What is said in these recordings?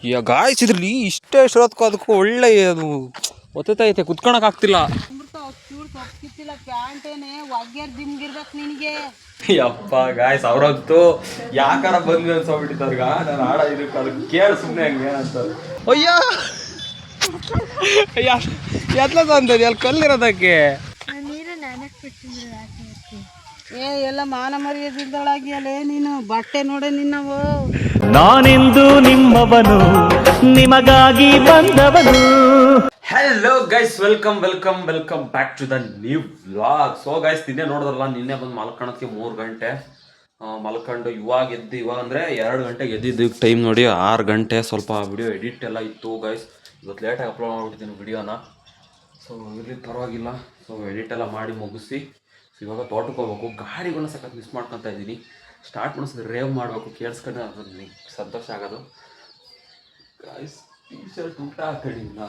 ಈಗ ಗಾಯಿಸಿದ್ರಲ್ಲಿ ಇಷ್ಟೇ ಇಷ್ಟೊತ್ಕೋ ಅದಕ್ಕೂ ಒಳ್ಳೆ ಅದು ಒತ್ತೈತೆ ಕುತ್ಕೊಳಕ್ ಆಗ್ತಿಲ್ಲ. ಯಪ್ಪ ಗಾಯ್ಸ್ ಅವ್ರಂತೂ ಯಾಕಾರ ಬಂದ್ವಿ ಅನ್ಸೋಗ್ಬಿಟ್ಟಿದ್ದವ್ರಿಗ. ನಾನು ಆಡ ಇದಕ್ಕೆ ಅದಕ್ಕೆ ಕೇಳಿ ಸುಮ್ಮನೆ ಹಂಗೆ ಅಂತ ಅಯ್ಯ ಎತ್ಲ ಅಂತದ್ ಅಲ್ಲಿ ಕಲ್ಲಿರೋದಕ್ಕೆ ಎಲ್ಲ ಮಾನ ಮರ್ಯಾದಿದ್ದೊಳಗಿ ಅಲ್ಲೇ ನೀನು ಬಟ್ಟೆ ನೋಡೆ ನಿನ್ನವು. ನಾನೆಂದು ನಿಮ್ಮವನು ನಿಮಗಾಗಿ ಬಂದವನು. Hello guys, welcome welcome welcome back to the new vlog. So guys ನಿನ್ನೆ ನೋಡಿದ್ರಲ್ಲ, ನಿನ್ನೆ ಬಂದು ಮಲ್ಕೊಳಕ್ಕೆ 3 ಗಂಟೆ ಮಲ್ಕೊಂಡು ಇವಾಗ ಎದ್ದು, ಇವಾಗ ಅಂದರೆ 2 ಗಂಟೆಗೆ ಎದ್ದಿದ್ದು. ಟೈಮ್ ನೋಡಿ 6 ಗಂಟೆ. ಸ್ವಲ್ಪ ವಿಡಿಯೋ ಎಡಿಟ್ ಎಲ್ಲ ಇತ್ತು ಗೈಸ್. ಇವತ್ತು ಲೇಟಾಗಿ ಅಪ್ಲೋಡ್ ಮಾಡ್ಬಿಟ್ಟಿದ್ದೀನಿ ವಿಡಿಯೋನ. ಸೊ ಇಲ್ಲಿ ಪರವಾಗಿಲ್ಲ. ಸೊ ಎಡಿಟ್ ಎಲ್ಲ ಮಾಡಿ ಮುಗಿಸಿ ಇವಾಗ ತೋಟಕ್ಕೆ ಹೋಗ್ಬೇಕು. ಗಾಡಿಗಳನ್ನ ಸಖತ್ ಮಿಸ್ ಮಾಡ್ಕೊತಾ ಇದ್ದೀನಿ. ಸ್ಟಾರ್ಟ್ ಮಾಡಿಸಿದ್ರೆ ರೇವ್ ಮಾಡಬೇಕು, ಕೇಳಿಸ್ಕೊಂಡ್ರೆ ಅದು ಸಂತೋಷ ಆಗೋದು. ಗೈಸ್ ಟೀ ಶರ್ಟ್ ಉಲ್ಟಾ ಹಾಕೊಂಡಿಲ್ಲ.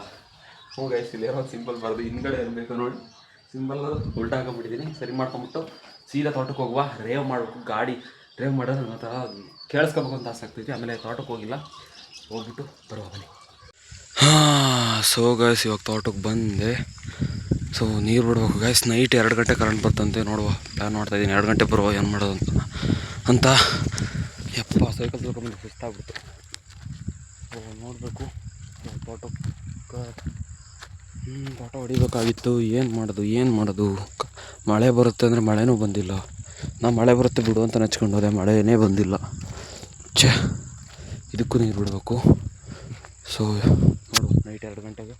ಹ್ಞೂ ಗೈಸ್, ಇಲ್ಲೇನೋ ಸಿಂಬಲ್ ಬರೋದು ಹಿಂದ್ಗಡೆ ಇರಬೇಕು ನೋಡಿ, ಸಿಂಬಲ್ ಉಲ್ಟಾ ಹಾಕೊಂಡ್ಬಿಟ್ಟಿದ್ದೀನಿ. ಸರಿ ಮಾಡ್ಕೊಂಬಿಟ್ಟು ಸೀದಾ ತೋಟಕ್ಕೆ ಹೋಗುವ, ರೇವ್ ಮಾಡಬೇಕು. ಗಾಡಿ ರೇವ್ ಮಾಡೋದು ನನ್ನ ಥರ ಕೇಳಿಸ್ಕೋಬೇಕು ಅಂತ ಆಸೆ ಆಗ್ತೈತಿ. ಆಮೇಲೆ ತೋಟಕ್ಕೆ ಹೋಗಿಲ್ಲ, ಹೋಗ್ಬಿಟ್ಟು ಬರುವ ಬನ್ನಿ. ಸೊ ಗೈಸ್ ಇವಾಗ ತೋಟಕ್ಕೆ ಬಂದೆ. ಸೊ ನೀರು ಬಿಡ್ಬೇಕು ಗೈಸ್. ನೈಟ್ 2 ಗಂಟೆ ಕರೆಂಟ್ ಬರ್ತಂತೆ. ನೋಡುವ ಪ್ಲ್ಯಾನ್ ಮಾಡ್ತಾಯಿದ್ದೀನಿ, 2 ಗಂಟೆ ಬರುವ ಏನು ಮಾಡೋದು ಅಂತ. ಯಪ್ಪ ಸೈಕಲ್ ತೊಳ್ಕೊಂಡ್ಬಂದು ಸುಸ್ತಾಗ್ಬಿಟ್ಟು. ಸೊ ನೋಡಬೇಕು ತೋಟಕ್ಕೆ ತೋಟ ಹೊಡಿಬೇಕಾಗಿತ್ತು. ಏನು ಮಾಡೋದು ಮಳೆ ಬರುತ್ತೆ ಅಂದರೆ ಮಳೆನೂ ಬಂದಿಲ್ಲ. ನಾ ಮಳೆ ಬರುತ್ತೆ ಬಿಡು ಅಂತ ನೆಚ್ಕೊಂಡು ಹೋದೆ, ಮಳೆನೇ ಬಂದಿಲ್ಲ. ಇದಕ್ಕೂ ನೀರು ಬಿಡಬೇಕು. ಸೊ ನೋಡು ನೈಟ್ 2 ಗಂಟೆಗೆ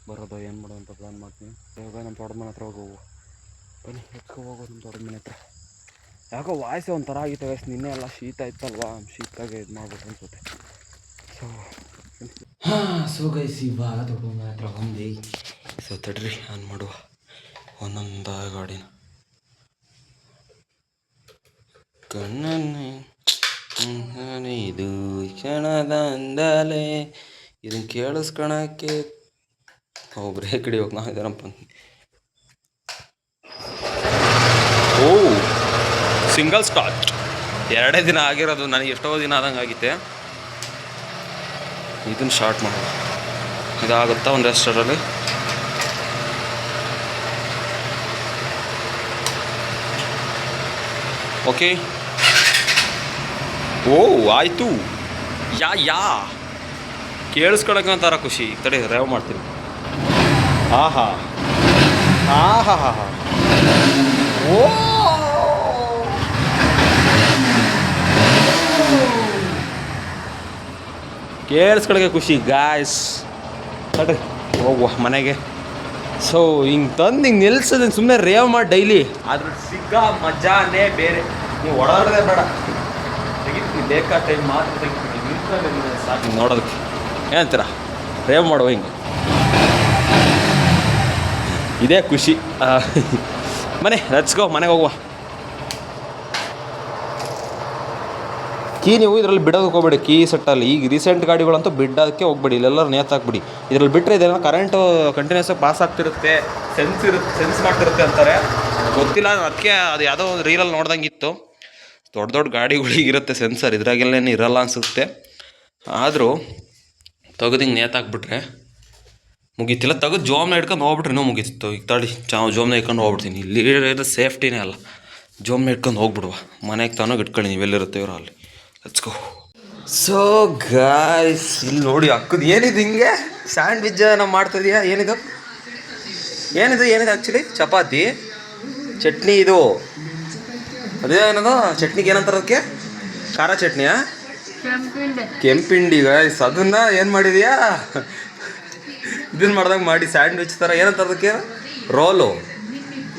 ಬರೋದು, ಏನು ಮಾಡೋದು ಅಂತ ಪ್ಲ್ಯಾನ್ ಮಾಡ್ತೀನಿ. ಇವಾಗ ನಮ್ಮ ತೋಟದ ಮನೆ ಹತ್ರ ಹೋಗು, ಬನ್ನಿ ಹೋಗೋದು ನಮ್ಮ ತೋಟದ ಮನೆ ಹತ್ರ. ಯಾಕೋ ವಾಯ್ಸೆ ಒಂಥರ ಆಗಿತ್ತು ವಯಸ್ಸು. ನಿನ್ನೆ ಎಲ್ಲ ಶೀತ ಇತ್ತಲ್ವಾ, ಶೀತಾಗೆ ಇದು ಮಾಡ್ಬೇಕು ಅನ್ಸುತ್ತೆ. ಸೊ ಗೈಸ್ ಇವಾಗ ತೋಟದ ಮನೆ ಹತ್ರ ಬಂದು. ಸೊ ತಡ್ರಿ ಆನ್ ಮಾಡುವ ಒಂದೊಂದು ಗಾಡಿನ. ಕಣ್ಣನ್ನೇ ಇದು ಕ್ಷಣದ ಅಂದಲೇ ಇದನ್ನು ಕೇಳಿಸ್ಕೊಳಕ್ಕೆ ಬ್ರೇಕ್ ಹಿಡಿಯೋಕೆ ನಾ ಇದನಪ್ಪ. O single start. 2 ದಿನ ಆಗಿರೋದು, ನನಗೆ ಎಷ್ಟೋ ದಿನ ಆದಂಗೆ ಆಗಿತ್ತೆ. ಇದನ್ನು ಸ್ಟಾರ್ಟ್ ಮಾಡೋದು, ಇದಾಗುತ್ತಾ ಒಂದು ರೆಸ್ಟೋರಲ್ಲಿ. ಓಕೆ. ಓ ಆಯಿತು. ಯಾ ಕೇಳಿಸ್ಕೊಳಕ್ಕೆ ಒಂಥರ ಖುಷಿ. ತಡೆ ರೇವ್ ಮಾಡ್ತೀನಿ. ಆಹಾ ಆಹಾ ಹಾ ಹಾ. ಓ ಕೇಳಿಸ್ಕೊಳಕ್ಕೆ ಖುಷಿ ಗಾಯ್ಸ್. ತಡ್ರಿ ಹೋಗುವ ಮನೆಗೆ. ಸೊ ಹಿಂಗೆ ತಂದು ಹಿಂಗೆ ನಿಲ್ಸೋದನ್ನು ಸುಮ್ಮನೆ ರೇವ್ ಮಾಡಿ ಡೈಲಿ ಅದ್ರ ಸಿಕ್ಕ ಮಜಾನೇ ಬೇರೆ. ನೀವು ಓಡಾಡೋದೇ ಬೇಡ, ತೆಗಿತೀನಿ ಬೇಕಾ ಟೈಮ್ ಮಾತ್ರ ತೆಗಿತೀನಿ. ಸಾಕು ನೋಡೋದಕ್ಕೆ. ಏನಂತೀರ? ರೇವ್ ಮಾಡುವ ಹಿಂಗೆ, ಇದೇ ಖುಷಿ. ಲೆಟ್ಸ್ ಗೋ, ಮನೆಗೆ ಹೋಗುವ. ಕೀ ನೀವು ಇದರಲ್ಲಿ ಬಿಡೋದಕ್ಕೆ ಹೋಗ್ಬೇಡಿ, ಕೀ ಸೆಟ್ಟಲ್ಲಿ. ಈಗ ರೀಸೆಂಟ್ ಗಾಡಿಗಳಂತೂ ಬಿಡೋದಕ್ಕೆ ಹೋಗ್ಬೇಡಿ, ಇಲ್ಲೆಲ್ಲರೂ ನೇತಾಕ್ಬಿಡಿ. ಇದರಲ್ಲಿ ಬಿಟ್ಟರೆ ಇದೆಲ್ಲ ಕರೆಂಟು ಕಂಟಿನ್ಯೂಸ್ ಆಗಿ ಪಾಸ್ ಆಗ್ತಿರುತ್ತೆ, ಸೆನ್ಸ್ ಮಾಡ್ತಿರುತ್ತೆ ಅಂತಾರೆ. ಗೊತ್ತಿಲ್ಲ, ಅದಕ್ಕೆ ಅದು ಯಾವುದೋ ಒಂದು ರೀಲಲ್ಲಿ ನೋಡ್ದಂಗಿತ್ತು. ದೊಡ್ಡ ಗಾಡಿಗಳಿಗಿರುತ್ತೆ ಸೆನ್ಸರ್, ಇದ್ರಾಗೆಲ್ಲೇ ಇರಲ್ಲ ಅನಿಸುತ್ತೆ. ಆದರೂ ತೆಗೆದು ಹಿಂಗೆ ನೇತಾಕ್ಬಿಟ್ರೆ ಮುಗೀತಿಲ್ಲ. ತೆಗೆದು ಜೋಮ್ನ ಹಿಡ್ಕೊಂಡು ಹೋಗ್ಬಿಟ್ರೆ ಇನ್ನೂ ಮುಗೀತಿತ್ತು. ಈಗ ತಡಿ ಜೋಮ್ನ ಹಿಡ್ಕೊಂಡು ಹೋಗ್ಬಿಡ್ತೀನಿ. ಇಲ್ಲಿ ಸೇಫ್ಟಿನೇ ಅಲ್ಲ, ಜೋಮ್ನ ಹಿಡ್ಕೊಂಡು ಹೋಗ್ಬಿಡುವ. ಮನೆಗೆ ತಾನಾಗ ಇಟ್ಕೊಳ್ಳಿ, ನೀವೆಲ್ಲಿರುತ್ತೆ ಇವರು ಅಲ್ಲಿ. Let's go. ಸೊ ಗಾಯ್ಸ್ ಇಲ್ಲಿ ನೋಡಿ, ಅಕ್ಕದು ಏನಿದು ಹಿಂಗೆ ಸ್ಯಾಂಡ್ವಿಚ್ ನಾವು ಮಾಡ್ತಾಯಿದೀಯಾ? ಏನಿದು ಆ್ಯಕ್ಚುಲಿ ಚಪಾತಿ ಚಟ್ನಿ. ಇದು ಅದೇ ಏನದು ಚಟ್ನಿಗೆ ಏನಂತಾರೆ ಅದಕ್ಕೆ? ಖಾರ ಚಟ್ನಿಯಾ? ಕೆಂಪಿಂಡಿ ಗಾಯ್ಸ್. ಅದನ್ನು ಏನು ಮಾಡಿದೀಯಾ? ಇದನ್ನು ಮಾಡ್ದಂಗೆ ಮಾಡಿ ಸ್ಯಾಂಡ್ವಿಚ್ ಥರ. ಏನಂತಾರೆ ಅದಕ್ಕೆ? ರೋಲು,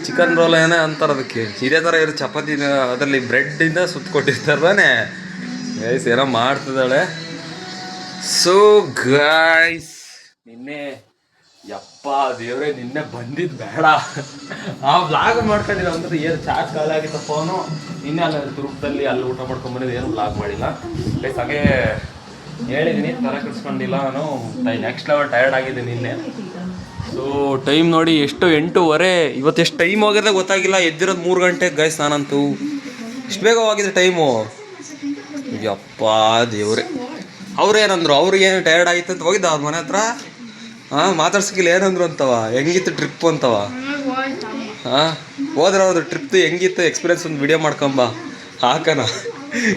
ಚಿಕನ್ ರೋಲ್ ಏನೋ ಅಂತಾರೆ ಅದಕ್ಕೆ. ಇದೇ ಥರ ಇರೋ ಚಪಾತಿ ಅದರಲ್ಲಿ ಬ್ರೆಡ್ಡಿಂದ ಸುತ್ತ ಕೊಟ್ಟಿರ್ತಾರೆ ತಾನೆ ಗೈಸ್. ಏನೋ ಮಾಡ್ತಿದ್ದಾಳೆ. ಸೊ ಗಾಯ್ಸ್ ನಿನ್ನೆ ಯಪ್ಪ ದೇವ್ರೆ, ನಿನ್ನೆ ಬಂದಿದ್ದು ಬೇಡ. ಆ ವ್ಲಾಗ್ ಮಾಡ್ಕೊಂಡಿಲ್ಲ ಅಂದ್ರೆ ಏನು ಚಾರ್ಜ್ ಖಾಲಿ ಆಗಿತ್ತು ಫೋನು. ನಿನ್ನೆ ಅಲ್ಲ ತುರುಪದಲ್ಲಿ ಅಲ್ಲಿ ಊಟ ಮಾಡ್ಕೊಂಡ್ಬಂದಿದ್ದು, ಏನು ವ್ಲಾಗ್ ಮಾಡಿಲ್ಲ ಗೈಸ್. ಹಾಗೆ ಹೇಳಿದ್ದೀನಿ, ತಲೆ ಕೆಡಿಸ್ಕೊಂಡಿಲ್ಲ ನಾನು. ನೆಕ್ಸ್ಟ್ ಲೆವೆಲ್ ಟಯರ್ಡ್ ಆಗಿದ್ದೀನಿ ನಿನ್ನೆ. ಸೊ ಟೈಮ್ ನೋಡಿ ಎಷ್ಟು, 8:30. ಇವತ್ತು ಎಷ್ಟು ಟೈಮ್ ಹೋಗಿದ್ರೆ ಗೊತ್ತಾಗಿಲ್ಲ. ಎದ್ದಿರೋದು 3 ಗಂಟೆಗೆ ಗೈಸ್. ನಾನಂತೂ ಇಷ್ಟು ಬೇಗ ಹೋಗಿದೆ ಟೈಮು. ಯಪ್ಪ ದೇವ್ರೆ. ಅವ್ರೇನಂದ್ರು ಅವ್ರಿಗೆ ಏನು ಟಯರ್ಡ್ ಆಗಿತ್ತು ಅಂತ ಹೋಗಿದ್ದ ಅವ್ರ ಮನೆ ಹತ್ರ ಮಾತಾಡ್ಸಕ್ಕಿಲ್ಲ ಏನಂದ್ರು ಅಂತವ ಹೆಂಗಿತ್ತು ಟ್ರಿಪ್ ಅಂತವ ಹೋದ್ರೆ ಅವ್ರದ್ದು ಟ್ರಿಪ್ದು ಹೆಂಗಿತ್ತು ಎಕ್ಸ್ಪೀರಿಯನ್ಸ್ ಒಂದು ವಿಡಿಯೋ ಮಾಡ್ಕೊಂಬ ಹಾಕನ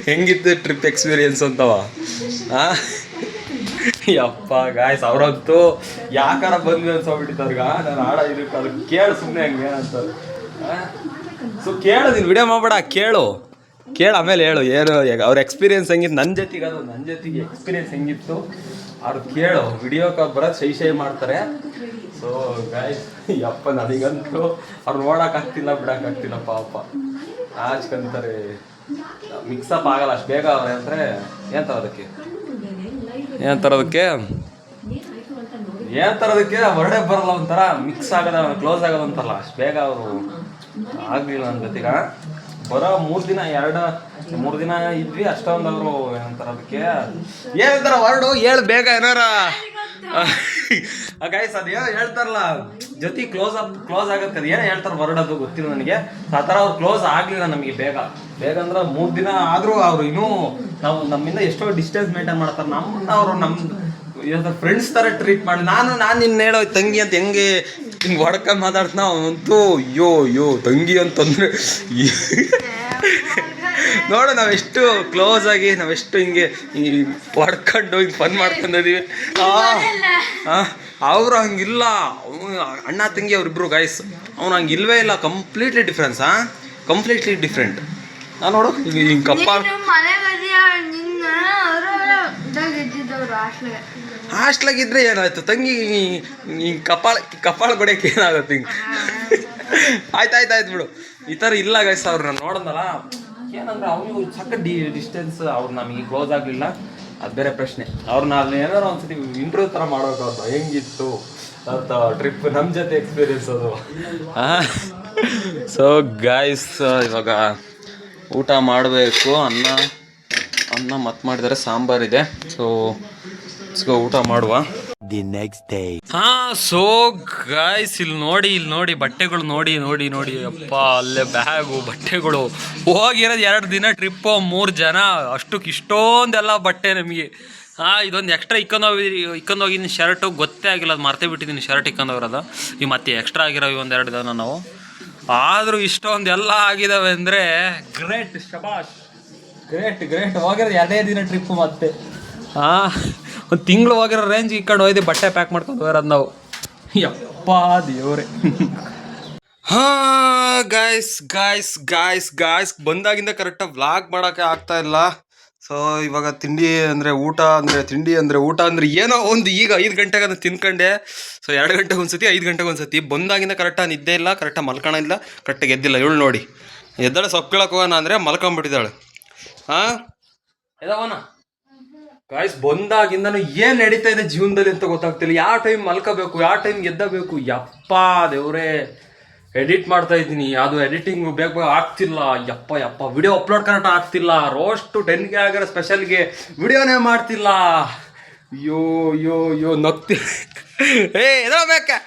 ಹೆಂಗಿತ್ತು ಟ್ರಿಪ್ ಎಕ್ಸ್ಪೀರಿಯನ್ಸ್ ಅಂತವ ಯಪ್ಪ ಗಾಯ್ಸ್ ಅವ್ರಂತೂ ಯಾಕಾರ ಬಂದ್ವಿ ಅನ್ಸೋಗ್ಬಿಟ್ಟಿತ್ತವ್ರಿಗೆ ನಾನು ಆಡ ಇದಕ್ಕೆ ಅದು ಕೇಳು ಸುಮ್ಮನೆ ಹಂಗೆ ಅಂತ ಸೊ ಕೇಳು ನೀನು ವಿಡಿಯೋ ಮಾಡ್ಬೇಡ ಕೇಳು ಆಮೇಲೆ ಹೇಳು ಏನು ಅವ್ರ ಎಕ್ಸ್ಪೀರಿಯನ್ಸ್ ಹೆಂಗಿತ್ತು ನನ್ನ ಜೊತೆಗೆ ಎಕ್ಸ್ಪೀರಿಯನ್ಸ್ ಹೆಂಗಿತ್ತು ಅವ್ರು ಕೇಳು ವಿಡಿಯೋ ಕಾಲ್ ಬರೋದು ಶೈ ಮಾಡ್ತಾರೆ ಸೊ ಗಾಯ್ಸ್ ಯಪ್ಪ ನನಗಂತೂ ಅವ್ರು ನೋಡೋಕ್ಕಾಗ್ತಿಲ್ಲ ಬಿಡೋಕ್ಕಾಗ್ತಿಲ್ಲ ಪಾಪ ಆಚ್ಕಂತಾರೆ ಮಿಕ್ಸಪ್ ಆಗಲ್ಲ ಅಷ್ಟು ಬೇಗ ಅವ್ರೆ ಅಂದರೆ ಏನು ತರೋದಕ್ಕೆ ಹೊರಡೆ ಬರಲ್ಲ ಒಂಥರ ಮಿಕ್ಸ್ ಆಗೋದ ಕ್ಲೋಸ್ ಆಗೋದು ಅಂತಾರಲ್ಲ ಅಷ್ಟು ಬೇಗ ಅವರು ಆಗಲಿಲ್ಲ ನನ್ನ ಜೊತೆಗೆ ಬರೋ 3 ದಿನ ಇದ್ವಿ ಅಷ್ಟೊಂದು ಅವರು ಏನಂತಾರ ಅದಕ್ಕೆ ಏನಂತಾರ ಹೊರಡು ಹೇಳು ಬೇಗ ಏನಾರ ಗೈಸ್ ಅದು ಏನೋ ಹೇಳ್ತಾರಲ್ಲ ಜೊತೆ ಕ್ಲೋಸ್ ಆಗುತ್ತೆ ಅದು ಏನೋ ಹೇಳ್ತಾರೆ ಹೊರಡೋದು ಗೊತ್ತಿಲ್ಲ ನನಗೆ ಆ ಥರ ಅವ್ರು ಕ್ಲೋಸ್ ಆಗಲಿಲ್ಲ ನಮಗೆ ಬೇಗ ಅಂದ್ರೆ 3 ದಿನ ಆದರೂ ಅವರು ಇನ್ನೂ ನಾವು ನಮ್ಮಿಂದ ಎಷ್ಟೋ ಡಿಸ್ಟೆನ್ಸ್ ಮೇಂಟೈನ್ ಮಾಡ್ತಾರೆ ನಮ್ಮ ಫ್ರೆಂಡ್ಸ್ ಥರ ಟ್ರೀಟ್ ಮಾಡಿ ನಾನು ನಿನ್ನ ಹೇಳೋ ತಂಗಿ ಅಂತ ಹೆಂಗೆ ಹಿಂಗೆ ಹೊಡ್ಕೊಂಡು ಮಾತಾಡ್ತಾನ ಅವನಂತೂ ಯೋ ತಂಗಿ ಅಂತಂದ್ರೆ ನೋಡು ನಾವೆಷ್ಟು ಕ್ಲೋಸ್ ಆಗಿ ನಾವೆಷ್ಟು ಹಿಂಗೆ ಹೊಡ್ಕೊಂಡು ಹಿಂಗೆ ಫನ್ ಮಾಡ್ಕೊಂಡಿದೀವಿ ಅವರು ಹಂಗಿಲ್ಲ ಅಣ್ಣ ತಂಗಿ ಅವ್ರಿಬ್ರು ಗೈಸ್ ಅವ್ನು ಹಂಗೆ ಇಲ್ವೇ ಇಲ್ಲ ಕಂಪ್ಲೀಟ್ಲಿ ಡಿಫ್ರೆಂಟ್ ನಾನು ನೋಡು ಹಿಂಗೆ ಹಾಸ್ಟ್ಲಾಗಿದ್ರೆ ಏನಾಯ್ತು ತಂಗಿ ಹಿಂಗೆ ಕಪಾಳ ಕೊಡೋಕೆ ಏನಾಗುತ್ತೆ ಹಿಂಗೆ ಆಯ್ತು ಬಿಡು ಈ ಥರ ಇಲ್ಲ ಗೈಸ್ ಅವ್ರನ್ನ ನೋಡೋದಲ್ಲ ಏನಂದ್ರೆ ಅವ್ರಿಗೂ ಸಕ್ಕ ಡಿಸ್ಟೆನ್ಸ್ ಅವ್ರು ನಮಗೆ ಕ್ಲೋಸ್ ಆಗಲಿಲ್ಲ ಅದು ಬೇರೆ ಪ್ರಶ್ನೆ ಅವ್ರನ್ನ ಅಲ್ಲಿ ಏನಾರು ಒಂದ್ಸತಿ ಇಂಟರ್ವ್ಯೂ ಥರ ಮಾಡೋದು ಅವ್ರದ್ದು ಹೆಂಗಿತ್ತು ಅಂತ ಟ್ರಿಪ್ ನಮ್ಮ ಜೊತೆ ಎಕ್ಸ್ಪೀರಿಯನ್ಸ್ ಅದು ಸೊ ಗಾಯ್ಸ್ ಇವಾಗ ಊಟ ಮಾಡಬೇಕು ಅನ್ನ ಮತ್ತೆ ಮಾಡಿದರೆ ಸಾಂಬಾರಿದೆ ಸೊ ಊಟ ಮಾಡುವ the next day so guys ಇಲ್ಲಿ ನೋಡಿ ಬಟ್ಟೆಗಳು ನೋಡಿ ಅಪ್ಪ ಅಲ್ಲೇ ಬ್ಯಾಗು ಬಟ್ಟೆಗಳು ಹೋಗಿರೋದು 2 ದಿನ ಟ್ರಿಪ್ಪು 3 ಜನ ಇಷ್ಟೊಂದೆಲ್ಲ ಬಟ್ಟೆ ನಮಗೆ ಇದೊಂದು ಎಕ್ಸ್ಟ್ರಾ ಇಕ್ಕೊಂಡೋಗಿದ್ದೀನಿ ಶರ್ಟು ಗೊತ್ತೇ ಆಗಿಲ್ಲ ಅದು ಮರ್ತೇ ಬಿಟ್ಟಿದ್ದೀನಿ ಶರ್ಟ್ ಇಕ್ಕೊಂಡೋಗಿರೋದು ಈ ಮತ್ತೆ ಎಕ್ಸ್ಟ್ರಾ ಆಗಿರೋವು 1-2 ದಿನ ನಾವು ಆದರೂ ಇಷ್ಟೊಂದೆಲ್ಲ ಆಗಿದಾವೆ ಅಂದರೆ ಗ್ರೇಟ್ ಶಬಾಷ್ ಗ್ರೇಟ್ ಹೋಗಿರೋದು 2 ದಿನ ಟ್ರಿಪ್ಪು ಮತ್ತೆ ಒಂದು ತಿಂಗಳು ಹೋಗಿರೋ ರೇಂಜ್ ಈ ಕಡೆ ಹೋಯ್ದು ಬಟ್ಟೆ ಪ್ಯಾಕ್ ಮಾಡ್ಕೊಂಡು ಹೋಗಿರೋದು ನಾವು ಯಪ್ಪ ದೇವ್ರೆ ಗಾಯ್ಸ್ ಬಂದಾಗಿಂದ ಕರೆಕ್ಟಾಗಿ ವ್ಲಾಗ್ ಮಾಡೋಕ್ಕೆ ಆಗ್ತಾ ಇಲ್ಲ ಸೊ ಇವಾಗ ಊಟ ಅಂದರೆ ಏನೋ ಒಂದು ಈಗ 5 ಗಂಟೆಗೆ ಅದನ್ನು ತಿನ್ಕೊಂಡೆ ಸೊ 2 ಗಂಟೆಗೆ ಒಂದ್ಸತಿ 5 ಗಂಟೆಗೆ ಒಂದ್ಸತಿ ಬಂದಾಗಿಂದ ಕರೆಕ್ಟಾಗಿ ನಿದ್ದೆ ಇಲ್ಲ ಕರೆಕ್ಟಾಗಿ ಮಲ್ಕೊಳ್ಳೋದಿಲ್ಲ ಕರೆಕ್ಟಾಗಿ ಎದ್ದಿಲ್ಲ ಇವಳು ನೋಡಿ ಎದ್ದಾಳೆ ಸೊಪ್ಪು ಕೇಳಕ್ಕೆ ಹೋಗೋಣ ಅಂದರೆ ಮಲ್ಕೊಂಡ್ಬಿಟ್ಟಿದ್ದಾಳೆ ಎದವನ ಗಾಯ್ಸ್ ಬಂದಾಗಿಂದನು ಏನು ನಡೀತಾ ಇದೆ ಜೀವನದಲ್ಲಿ ಅಂತ ಗೊತ್ತಾಗ್ತಿಲ್ಲ ಯಾವ ಟೈಮ್ ಮಲ್ಕೋಬೇಕು ಯಾವ ಟೈಮ್ ಎದ್ದಬೇಕು ಯಪ್ಪ ದೇವ್ರೆ ಎಡಿಟ್ ಮಾಡ್ತಾ ಇದ್ದೀನಿ ಅದು ಎಡಿಟಿಂಗ್ ಬೇಗ ಆಗ್ತಿಲ್ಲ ಯಪ್ಪ ವಿಡಿಯೋ ಅಪ್ಲೋಡ್ ಕರೆಕ್ಟ್ ಆಗ್ತಿಲ್ಲ ರೋಸ್ಟು 10K ಆಗಿರೋ ಸ್ಪೆಷಲ್ಗೆ ವಿಡಿಯೋನೇ ಮಾಡ್ತಿಲ್ಲ ಯೋ ನಗ್ತಿ ಎದಳ ಮೇಕೆ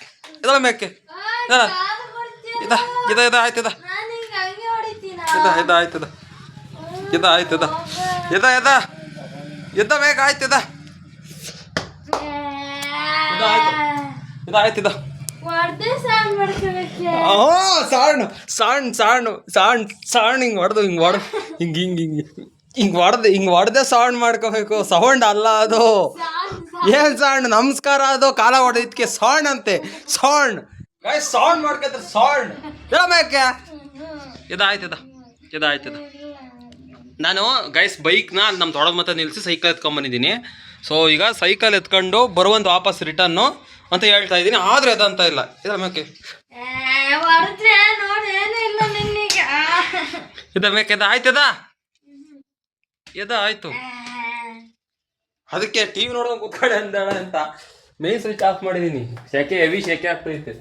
ಆಯ್ತದ ಸಾಣ್ ಹಿಂಗ್ ಹೊಡೆದೆ ಸೌಂಡ್ ಮಾಡ್ಕೋಬೇಕು ಸೌಂಡ್ ಅಲ್ಲ ಅದು ಏನ್ ಸೌಂಡ್ ನಮಸ್ಕಾರ ಅದು ಕಾಲ ಹೊಡೆದಕ್ಕೆ ಸೌಂಡ್ ಅಂತೆ ಸೌಂಡ್ ಮಾಡ್ಕೊತಾರೆ ಸೌಂಡ್ ಇದಾಯ್ತದ ನಾನು ಗೈಸ್ ಬೈಕ್ನ ನಮ್ಮ ತೊಡದ ಮತ್ತೆ ನಿಲ್ಲಿಸಿ ಸೈಕಲ್ ಎತ್ಕೊಂಡ್ಬಂದಿದ್ದೀನಿ ಸೊ ಈಗ ಸೈಕಲ್ ಎತ್ಕೊಂಡು ಬರುವಂತ ವಾಪಸ್ ರಿಟರ್ನು ಅಂತ ಹೇಳ್ತಾ ಇದ್ದೀನಿ ಆದ್ರೆ ಅದಂತ ಇಲ್ಲ ಮೇಕೆ ಆಯ್ತು ಅದಕ್ಕೆ ಟಿವಿ ನೋಡೋದು ಕೂತ್ಕೊಳ್ಳಿ ಅಂದಾಳ ಅಂತ ಮೇನ್ ಸ್ವಿಚ್ ಆಫ್ ಮಾಡಿದೀನಿ ಹೆವಿ ಶೆಕೆ ಆಗ್ತೈತೆ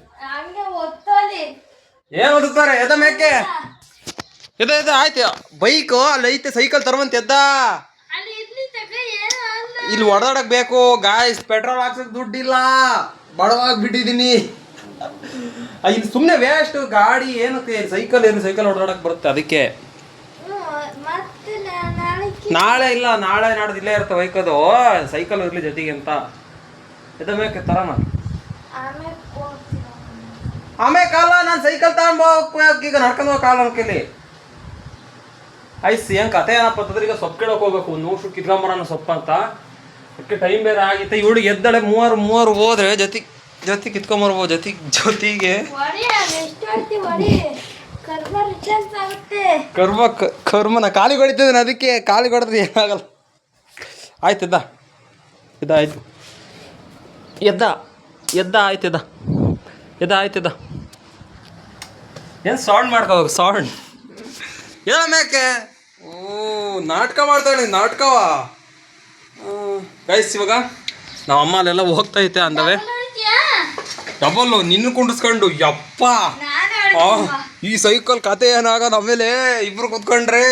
ಏನ್ ಓದುತ್ತಾರೆ ಮೇಕೆ ಆಯ್ತು ಬೈಕು ಅಲ್ಲಿ ಐತೆ ಸೈಕಲ್ ತರುವಂತ ಇಲ್ಲಿ ಹೊಡೆದಾಡಕ್ ಬೇಕು ಗಾಯ್ಸ್ ಪೆಟ್ರೋಲ್ ಹಾಕ್ಸಕ್ ದುಡ್ಡಿಲ್ಲ ಬಡವಾಗಿ ಬಿಟ್ಟಿದೀನಿ ಇಲ್ಲಿ ಸುಮ್ಮನೆ ವೇಸ್ಟ್ ಗಾಡಿ ಏನಕ್ಕೆ ಸೈಕಲ್ ಹೊಡೆದಾಡಕ್ ಬರುತ್ತೆ ಅದಕ್ಕೆ ನಾಳೆ ಇಲ್ಲ, ನಾಳೆ ನಾಡ್ದು ಇಲ್ಲೇ ಇರುತ್ತೆ ಬೈಕದು. ಸೈಕಲ್ ಇರಲಿ ಜೊತೆಗೆ ಅಂತ ಎದ ಮೇಕೆ ತರಮ. ಆಮೇಲೆ ಕಾಲ ನಾನು ಸೈಕಲ್ ತಗೊಂಡ್ ಈಗ ನಡ್ಕೊಂಡು ಹೋಗೋ ಕಾಲ ಅನ್ಕೇಳಿ ಆಯ್ತು. ಏನ್ ಕತೆ ಏನಪ್ಪ ಅಂತಂದ್ರೆ ಈಗ ಸೊಪ್ಪು ಕೇಳಕ್ ಹೋಗ್ಬೇಕು, ನೋಡ್ಸು ಕಿತ್ಕೊಂಬರೋಣ ಸೊಪ್ಪು ಅಂತ. ಅದಕ್ಕೆ ಟೈಮ್ ಬೇರೆ ಆಗಿತ್ತೆ. ಇವಳಿಗೆ ಎದ್ದಳೆ ಮೂವರು ಹೋದ್ರೆ ಜೊತೆ ಕಿತ್ಕೊಂಬರ್ಬೋದು. ಜೊತೆಗೆ ಕರ್ಮನ ಕಾಲಿಗೆ ಹೊಡಿತಿದ್ದೇನೆ, ಅದಕ್ಕೆ ಕಾಲಿಗೆ ಹೊಡೆದ್ರೆ ಏನಾಗಲ್ಲ. ಆಯ್ತು ಎದ್ದ ಆಯ್ತು ಎದ್ದ ಏನು ಸೌಂಡ್ ಮಾಡ್ಕೋಬೇಕು ಸೌಂಡ್ ಏನ ಮ್ಯಾಕೆ. ಓ ನಾಟಕ ಮಾಡ್ತಾಳೆ, ನಾಟಕವ ಗೈಸ್. ಇವಾಗ ನಾವು ಅಮ್ಮ ಅಲ್ಲೆಲ್ಲ ಹೋಗ್ತೈತೆ ಅಂದವೆ ಡಬಲ್ಲು ನಿನ್ನ ಕುಂಡಿಸ್ಕೊಂಡು. ಯಪ್ಪ ಈ ಸೈಕಲ್ ಕತೆ ಏನಾಗಲ್ಲ. ಆಮೇಲೆ ಇಬ್ರು ಕುತ್ಕೊಂಡ್ರೆ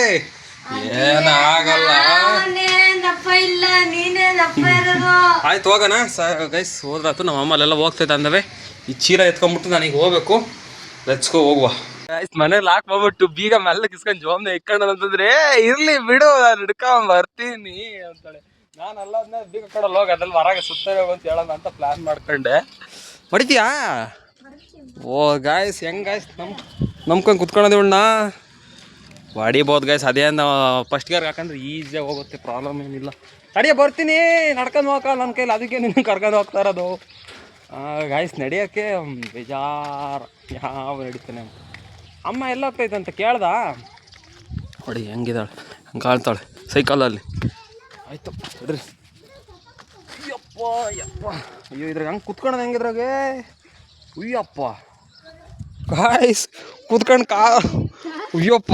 ಏನಾಗಲ್ಲ. ಆಯ್ತು ಹೋಗೋಣ ಗೈಸ್. ಹೋದ್ರಾತು ನಮ್ಮ ಅಮ್ಮ ಅಲ್ಲೆಲ್ಲ ಹೋಗ್ತೈತೆ ಅಂದವೆ. ಈ ಚೀಲ ಎತ್ಕೊಂಡ್ಬಿಟ್ಟು ನನಗೆ ಹೋಗ್ಬೇಕು. ಲೆಟ್ಸ್ಕೋ ಹೋಗುವ ಗೈಸ್. ಮನೇಲಿ ಲಾಕ್ ಮಾಡ್ಬಿಟ್ಟು ಬೀಗ ಮೆಲ್ಲ ಕಿಸ್ಕೊಂಡು ಜೋಮ್ನೆ ಇಕ್ಕೊಂಡು ಅಂತಂದ್ರೆ ಇರ್ಲಿ ಬಿಡು ನಾನು ಹಿಡ್ಕೊಂಡ್ ಬರ್ತೀನಿ ಅಂತಾಳೆ. ನಾನು ಅಲ್ಲ ಬೀಗ ಕೊಡಲ್ಲ, ಹೋಗಿ ಅದ್ರಲ್ಲಿ ಹೊರಗೆ ಸುತ್ತ ಅಂತ ಹೇಳೋಣ ಅಂತ ಪ್ಲಾನ್ ಮಾಡ್ಕೊಂಡೆ. ಹೊಡಿತೀಯಾ? ಓ ಗಾಯ್ಸ್ ಹೆಂಗ್ ಗಾಯ್ಸ್ ನಮ್ಕೊಂಡು ಕುತ್ಕೊಳ್ಳೋದಿವಣ್ಣ. ಹೊಡಿಬೋದು ಗಾಯ್ಸ್. ಅದೇನು ಫಸ್ಟ್ ಗೇರ್ ಹಾಕಂದ್ರೆ ಈಸಿಯಾಗಿ ಹೋಗುತ್ತೆ, ಪ್ರಾಬ್ಲಮ್ ಏನಿಲ್ಲ. ತಡಿಯ ಬರ್ತೀನಿ, ನಡ್ಕೊಂಡು ಹೋಗಲ್ಲ ನನ್ನ ಕೈಲಿ, ಅದಕ್ಕೆ ನಿನ್ನ ಕರ್ಕೊಂಡು ಹೋಗ್ತಾ ಇರೋದು. ಗಾಯ್ಸ್ ನಡೆಯೋಕ್ಕೆ ಬೇಜಾರು ಯಾವ ನಡೀತಾನೆ. ಅಮ್ಮ ಎಲ್ಲ ಹೋಗ್ತೈತೆ ಅಂತ ಕೇಳ್ದ. ನೋಡಿ ಹೆಂಗಿದಾಳೆ, ಹಂಗೆ ಕಾಳ್ತಾಳೆ ಸೈಕಲಲ್ಲಿ. ಆಯಿತು ಬಿಡ್ರಿ. ಯಪ್ಪ ಅಯ್ಯೋ ಇದ್ರಾಗ ಹಂಗೆ ಕುತ್ಕೊಳ್ಳೋದು ಹೆಂಗಿದ್ರಾಗೆ. ಉಯ್ಯಪ್ಪ ಗಾಯ್ಸ್ ಕುತ್ಕೊಂಡು ಉಯ್ಯಪ್ಪ.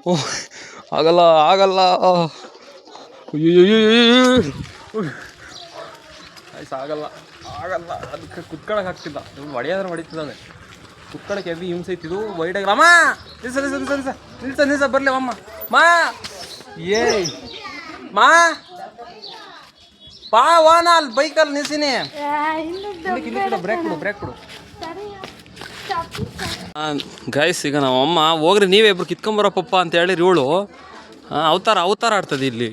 ಓ ಆಗಲ್ಲ ಗಾಯ್ಸ್ ಆಗಲ್ಲ. ಅದಕ್ಕೆ ಕುತ್ಕೊಳಕ್ಕೆ ಆಗ್ತಿಲ್ಲ. ಹೊಡೆಯೋದ್ರೆ ಹೊಡಿತಿದ್ದಾನೆ. ಕುತ್ಕೊಳಕ್ಕೆ ಎಲ್ಲಿ ಹಿಂಸೆ ಐತಿದು ವೈಡಾಗಿ. ಅಮ್ಮ ನಿಲ್ಸ ಬರಲಿ ಅಮ್ಮ. ಪಾ ವಾನ ಅಲ್ಲಿ ಬೈಕಲ್ಲಿ ನಿಲ್ಸಿನಿ. ಬ್ರೇಕ್ ಕೊಡು. ಗೈಸ್ ಈಗ ನಾವು ಅಮ್ಮ ಹೋಗ್ರಿ ನೀವೇ ಇಬ್ರು ಕಿತ್ಕೊಂಬರೋ ಪಪ್ಪ ಅಂತ ಹೇಳಿರಿ. ಇವಳು ಅವತಾರ ಆಡ್ತದೆ ಇಲ್ಲಿ.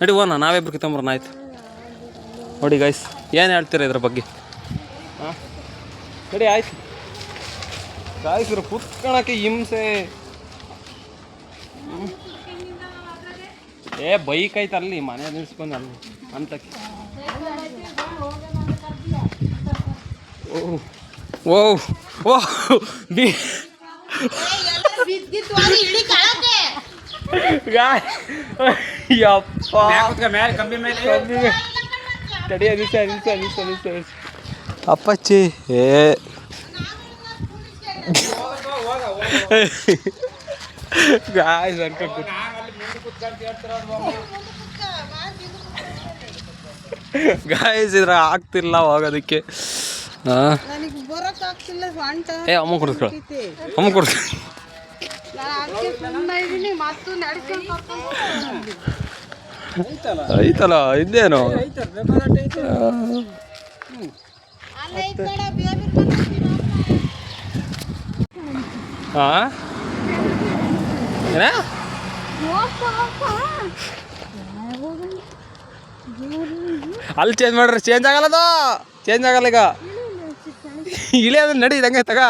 ನಡಿ ಹೋನ ನಾವಿಬ್ರು ಕಿತ್ಕೊಂಬರೋಣ. ಆಯ್ತು ನೋಡಿ ಗೈಸ್ ಏನು ಹೇಳ್ತೀರಾ ಇದ್ರ ಬಗ್ಗೆ? ನಡಿ ಆಯ್ತು ಗಾಯ್ಸ್. ಇವ್ರು ಕುತ್ಕೊಳಕ್ಕೆ ಹಿಂಸೆ. ಬೈಕ್ ಐತೆ ಅಲ್ಲಿ ಮನೆ ನಿಲ್ಸ್ಕೊಂಡು ಅಲ್ಲಿ ಅಂತಕ್ಕೆ. ಓ ಅಪ್ಪಚ್ಚಿ ಗಾಯ್ಸ್ ಗಾಯ್ಸ್ ಇದ್ರ ಆಗ್ತಿಲ್ಲ ಹೋಗೋದಕ್ಕೆ. ಅಮ್ಮ ಕೊಡಿಸ್ಕೊಳ ಐತಲ್ಲ ಇದೇನು. ಏನ ಅಲ್ಲಿ ಚೇಂಜ್ ಮಾಡ್ರಿ. ಚೇಂಜ್ ಆಗಲ್ಲದು, ಚೇಂಜ್ ಆಗಲ್ಲ ಈಗ. ಇಳಿ ಅಂದ್ರೆ ನಡಿ ಹಂಗೆ ತಗ.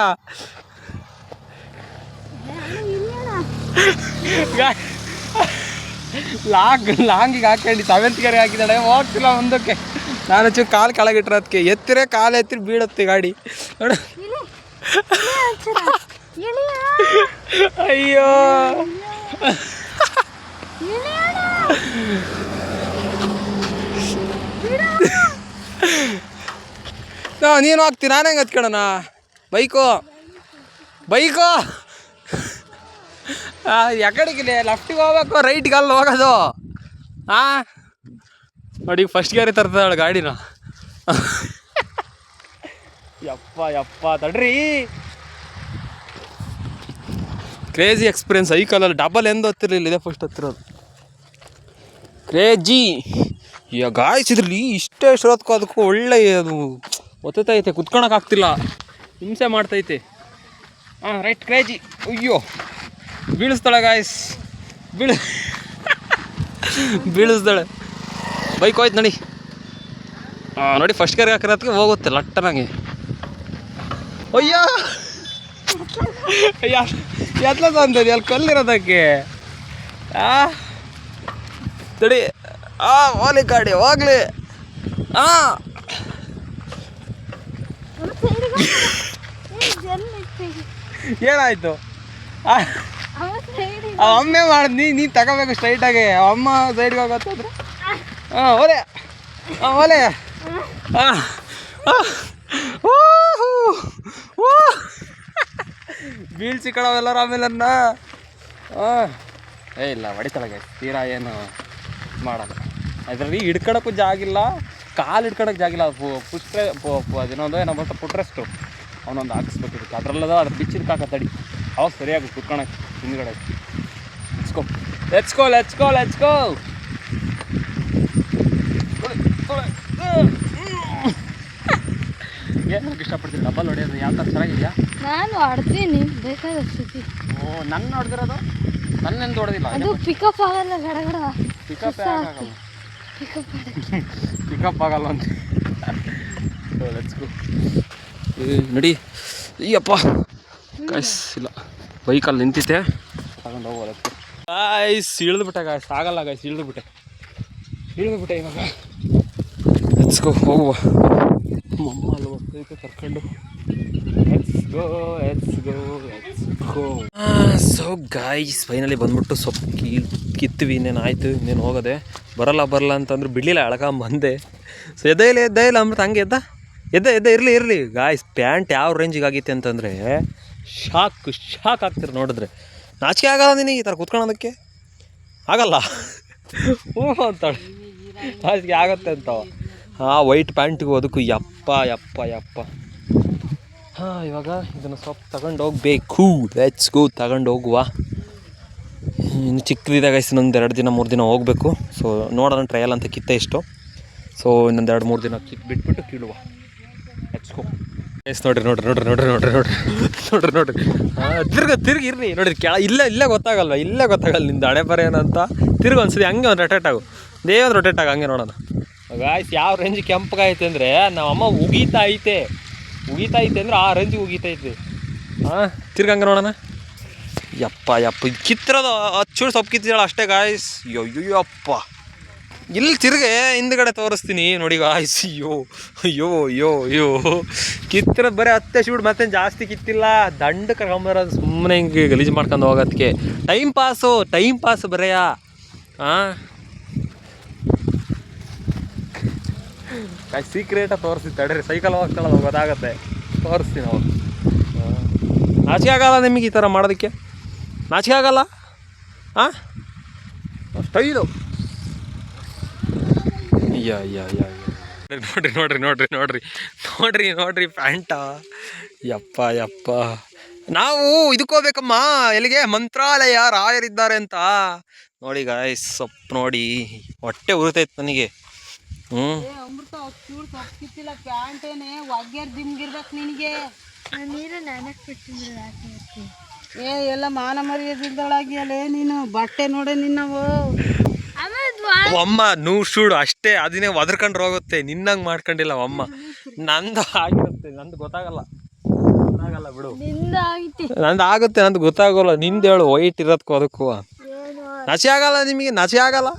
ಲಾಂಗಿಗೆ ಹಾಕೊಂಡು 7th ಗೇರ್ ಹಾಕಿದ್ದಾಳೆ. ಹೋಗ್ತಿಲ್ಲ ಮುಂದಕ್ಕೆ. ನಾನು ಕಾಲು ಕೆಳಗಿಟ್ಟಿರೋದಕ್ಕೆ ಎತ್ತಿರೆ ಕಾಲು ಎತ್ತಿರಿ ಬೀಳುತ್ತೆ ಗಾಡಿ. ನೋಡು ಅಯ್ಯೋ ನೀನು ಹೋಗ್ತೀನಿ, ನಾನು ಹೆಂಗೆ ಹತ್ಕೊಳ್ಳೋಣ ಬೈಕು ಎಕಡೆಗಿಲ್ಲ. ಲೆಫ್ಟಿಗೆ ಹೋಗ್ಬೇಕು, ರೈಟ್ಗೆ ಅಲ್ಲಿ ಹೋಗೋದು. ನೋಡಿ ಫಸ್ಟ್ ಗೇರಿ ತರ್ತಾಳೆ ಗಾಡಿನ. ಯಪ್ಪ ತಡ್ರಿ. Crazy experience ಸೈಕಲಲ್ಲಿ. ಡಬಲ್ ಎಂದು ಹತ್ತಿರಲಿಲ್ಲ, ಇದೆ ಫಸ್ಟ್ ಹತ್ತಿರೋದು. ಕ್ರೇಜಿ. ಈಗ ಗಾಯ್ಸ್ ಇದ್ರಲ್ಲಿ ಇಷ್ಟೇ ಎಷ್ಟೊತ್ಕೋ ಅದಕ್ಕೂ ಒಳ್ಳೆ ಅದು ಒತ್ತೈತೆ, ಕುತ್ಕೊಳಕ್ಕೆ ಆಗ್ತಿಲ್ಲ, ಹಿಂಸೆ ಮಾಡ್ತೈತೆ. Right crazy. ಅಯ್ಯೋ ಬೀಳಿಸ್ತಾಳೆ ಗಾಯ್ಸ್. ಬೀಳಿಸ್ದಾಳೆ. ಬೈಕ್ ಹೋಯ್ತು ನೋಡಿ. ನೋಡಿ ಫಸ್ಟ್ ಗೇರ್ ಹಾಕಿರೋದಕ್ಕೆ ಹೋಗುತ್ತೆ ಲಟ್ಟನಾಗಿ. ಅಯ್ಯೋ ಎತ್ಲ ತಂತದೆ ಅಲ್ಲಿ ಕಲ್ಲಿರೋದಕ್ಕೆ. ತಡಿ ಹೋಗ್ಲಿ ಗಾಡಿ ಹೋಗ್ಲಿ. ಏನಾಯ್ತು? ಅಮ್ಮೆ ಮಾಡಿದ್ ನೀ ತಗೋಬೇಕು ಸ್ಟ್ರೈಟಾಗಿ. ಅಮ್ಮ ಸೈಡ್ಗೆ ಹೋಗತ್ತಂದ್ರೆ ಓಲೆ ಓಲೆ. ಬೀಳ್ಸಿ ಕಳವೆಲ್ಲರ ಆಮೇಲೆ ಇಲ್ಲ ಹೊಡಿತಾಳೆ ತೀರಾ ಏನು ಮಾಡಲ್ಲ. ಅದರಲ್ಲಿ ಹಿಡ್ಕೊಳಕ್ಕೂ ಜಾಗಿಲ್ಲ, ಕಾಲು ಹಿಡ್ಕೊಳಕ್ಕೆ ಜಾಗಿಲ್ಲ. ಪುಷ್ಟ್ರೆ ಅದೇನೊಂದು ಏನೋ ಬರ್ತಾ ಪುಟ್ರೆಸ್ಟು ಅವನೊಂದು ಹಾಕಿಸ್ಬೇಕಿತ್ತು. ಅದರಲ್ಲದ ಅದು ಬಿಚ್ಚಿದಕ್ಕೆ ಹಾಕತ್ತಡಿ ಅವಾಗ ಸರಿಯಾಗಿ ಕುತ್ಕೊಳಕ್ಕೆ ಹಿಂದ್ಗಡೆ. Let's go. ಏನು ಇಷ್ಟಪಡ್ತೀನಿ ಡಬ್ಬಲ್ ಹೊಡೆಯೋದು ಯಾವ ಥರ ಚೆನ್ನಾಗಿದೆಯಾ? ನಾನು ಆಡ್ತೀನಿ ಬೇಕಾದಷ್ಟು. ನನ್ನ ಹೊಡೆದಿರೋದು ನನ್ನೆಂದು ಹೊಡೆದಿಲ್ಲ. ಅದು ಪಿಕಪ್ ಆಗಲ್ಲ ಗಡಗಡ. ಪಿಕಪ್ ಆಗಲ್ಲ ಅಂತ ಲೆಟ್ಸ್ ಗೋ. ನಡಿ. ಅಯ್ಯಪ್ಪ ಗಾಯ್ಸ್ ಇಲ್ಲ ಬೈಕಲ್ಲಿ ನಿಂತಿದ್ದೆ ತಗೊಂಡು ಹೋಗೋದು. ಗಾಯ್ಸ್ ಇಳಿದ್ಬಿಟ್ಟೆ ಗಾಯ್ಸ್, ಆಗಲ್ಲ ಗಾಯ್ಸ್, ಇಳಿದ್ಬಿಟ್ಟೆ ಇವಾಗ. ಲೆಟ್ಸ್ ಗೋ ಹೋಗುವ. ಮಮ್ಮ ಅಲ್ವ ಕರ್ಕೊಂಡು. ಸೊ ಗಾಯ್ಸ್ ಫೈನಲಿ ಬಂದ್ಬಿಟ್ಟು ಸೊಪ್ಪು ಕಿತ್ವಿ. ಇನ್ನೇನು ಆಯಿತು, ಇನ್ನೇನು ಹೋಗೋದೆ. ಬರಲ್ಲ ಅಂತಂದ್ರೆ ಬಿಡಲಿಲ್ಲ, ಎಳ್ಕೊಂಬಂದೆ. ಸೊ ಎದ್ದ ಇಲ್ಲ ಅಂದ್ಬಿಟ್ಟು ಹಂಗೆ ಎದ್ದ ಇರಲಿ ಗಾಯ್ಸ್. ಪ್ಯಾಂಟ್ ಯಾವ ರೇಂಜಿಗೆ ಆಗೈತೆ ಅಂತಂದರೆ ಶಾಕ್ ಆಗ್ತಿರ ನೋಡಿದ್ರೆ. ನಾಚಿಕೆ ಆಗಲ್ಲ ನಿನಗೆ ಈ ಥರ ಕುತ್ಕೊಳ್ಳೋದಕ್ಕೆ? ಆಗಲ್ಲ ಹ್ಞೂ ಅಂತಾಳೆ, ನಾಚಿಕೆ ಆಗತ್ತೆ ಅಂತವ. ವೈಟ್ ಪ್ಯಾಂಟಿಗೂ ಅದಕ್ಕೂ ಯಪ್ಪ. ಇವಾಗ ಇದನ್ನು ಸ್ವಲ್ಪ ತಗೊಂಡು ಹೋಗಬೇಕು. ಲೆಟ್ಸ್ ಗೋ, ತಗೊಂಡು ಹೋಗುವ. ಇನ್ನು ಚಿಕ್ಕದಿದೆ ಗೈಸ್, ಇನ್ನೊಂದು 2 ದಿನ 3 ದಿನ ಹೋಗಬೇಕು. ಸೊ ನೋಡೋಣ, ಟ್ರಯಲ್ ಅಂತ ಕಿತ್ತೆ ಇಷ್ಟು. ಸೊ ಇನ್ನೊಂದು 2-3 ದಿನ ಬಿಟ್ಬಿಟ್ಟು ಕೀಳುವ. Let's go guys. ನೋಡ್ರಿ ತಿರ್ಗಿ ಇರ್ರಿ. ನೋಡ್ರಿ ಇಲ್ಲೇ ಗೊತ್ತಾಗಲ್ಲ ನಿಂದು ಹಣೆ ಬರ ಏನಂತ. ತಿರ್ಗಿ ಒಂದ್ಸತಿ ಹಂಗೆ ಒಂದು ರೊಟೇಟ್ ಆಗು, ರೊಟೇಟ್ ಆಗ ಹಂಗೆ ನೋಡೋಣ. ಗಾಯ್ಸ್ ಯಾವ ರೇಂಜ್ ಕೆಂಪಗಾಯ್ತೆ ಅಂದರೆ ನಮ್ಮ ಅಮ್ಮ ಉಗೀತಾ ಐತೆ ಅಂದರೆ ಆ ರೇಂಜಿಗೆ ಉಗೀತೈತೆ. ತಿರ್ಗಂಗೆ ನೋಡೋಣ. ಯಪ್ಪ ಇದು ಕಿತ್ತಿರೋದು ಹಚ್ಚೂರು ಸೊಪ್ಪು ಕಿತ್ತಿದ್ದಾಳೆ ಅಷ್ಟೇ ಗಾಯ್ಸ್. ಅಯ್ಯಪ್ಪ ಇಲ್ಲಿ ತಿರ್ಗೆ ಹಿಂದ್ಗಡೆ ತೋರಿಸ್ತೀನಿ ನೋಡಿ ಗಾಯ್ಸ್. ಅಯ್ಯೋ ಕಿತ್ತಿರೋದು ಬರೀ 10 ಶೂಟ್, ಮತ್ತೇನು ಜಾಸ್ತಿ ಕಿತ್ತಿಲ್ಲ. ದಂಡ ಕರ್ಕೊಂಬರೋದು ಸುಮ್ಮನೆ ಹಿಂಗೆ ಗಲೀಜು ಮಾಡ್ಕೊಂಡು ಹೋಗೋದಕ್ಕೆ. ಟೈಮ್ ಪಾಸು ಬರೆಯ. ಸೀಕ್ರೆಟಾಗಿ ತೋರಿಸ್ತೀನಿ ತಡ್ರಿ. ಸೈಕಲ್ ಹೋಗ್ತಾಳಲ್ಲ ಗೊತ್ತಾಗತ್ತೆ, ತೋರಿಸ್ತೀನಿ ಅವಾಗ. ನಾಚಿಕೆ ಆಗಲ್ಲ ನಿಮಗೆ ಈ ಥರ ಮಾಡೋದಕ್ಕೆ? ನಾಚಿಕೆ ಆಗಲ್ಲ? ಸ್ಟೈಲು. ನೋಡ್ರಿ ಪ್ಯಾಂಟ. ಯಪ್ಪ ನಾವು ಇದಕ್ಕೆ ಹೋಗ್ಬೇಕಮ್ಮ. ಎಲ್ಲಿಗೆ? ಮಂತ್ರಾಲಯ, ರಾಯರಿದ್ದಾರೆ ಅಂತ ನೋಡಿ ಗಾಯ್ಸ್. ಸೊಪ್ಪು ನೋಡಿ ಹೊಟ್ಟೆ ಉರಿತೈತೆ ನನಗೆ. ಅಮೃತ ಚೂರು ಸೊಪ್ಪು ಕಿತ್ತಿಲ್ಲ, ಪ್ಯಾಂಟೇನೆ ಒಗ್ಗೇರ್ ದಿಮ್ಗಿರ್ಬೇಕು ನಿನಗೆ. ಎಲ್ಲ ಮಾನ ಮರ್ಯಾದಿದ್ದೊಳಾಗಿ ಅಲ್ಲೇ ನೀನು. ಬಟ್ಟೆ ನೋಡೆ ನಿನ್ನವು. ಅಮ್ಮ 100 ಶೂಡು ಅಷ್ಟೇ, ಅದನ್ನೇ ಒದರ್ಕೊಂಡ್ರೆ ಹೋಗುತ್ತೆ. ನಿನ್ನಂಗೆ ಮಾಡ್ಕೊಂಡಿಲ್ಲ ಅಮ್ಮ. ನಂದು ಆಗಿರುತ್ತೆ, ನಂದು ಗೊತ್ತಾಗಲ್ಲ ಬಿಡು. ನಂದು ಆಗುತ್ತೆ, ನಂದು ಗೊತ್ತಾಗೋಲ್ಲ. ನಿಂದು ಹೇಳು ವೈಟ್ ಇರೋದಕ್ಕೂ ಅದಕ್ಕೂ. ನಚೆ ಆಗಲ್ಲ ನಿಮಗೆ? ನಚೆ ಆಗಲ್ಲ?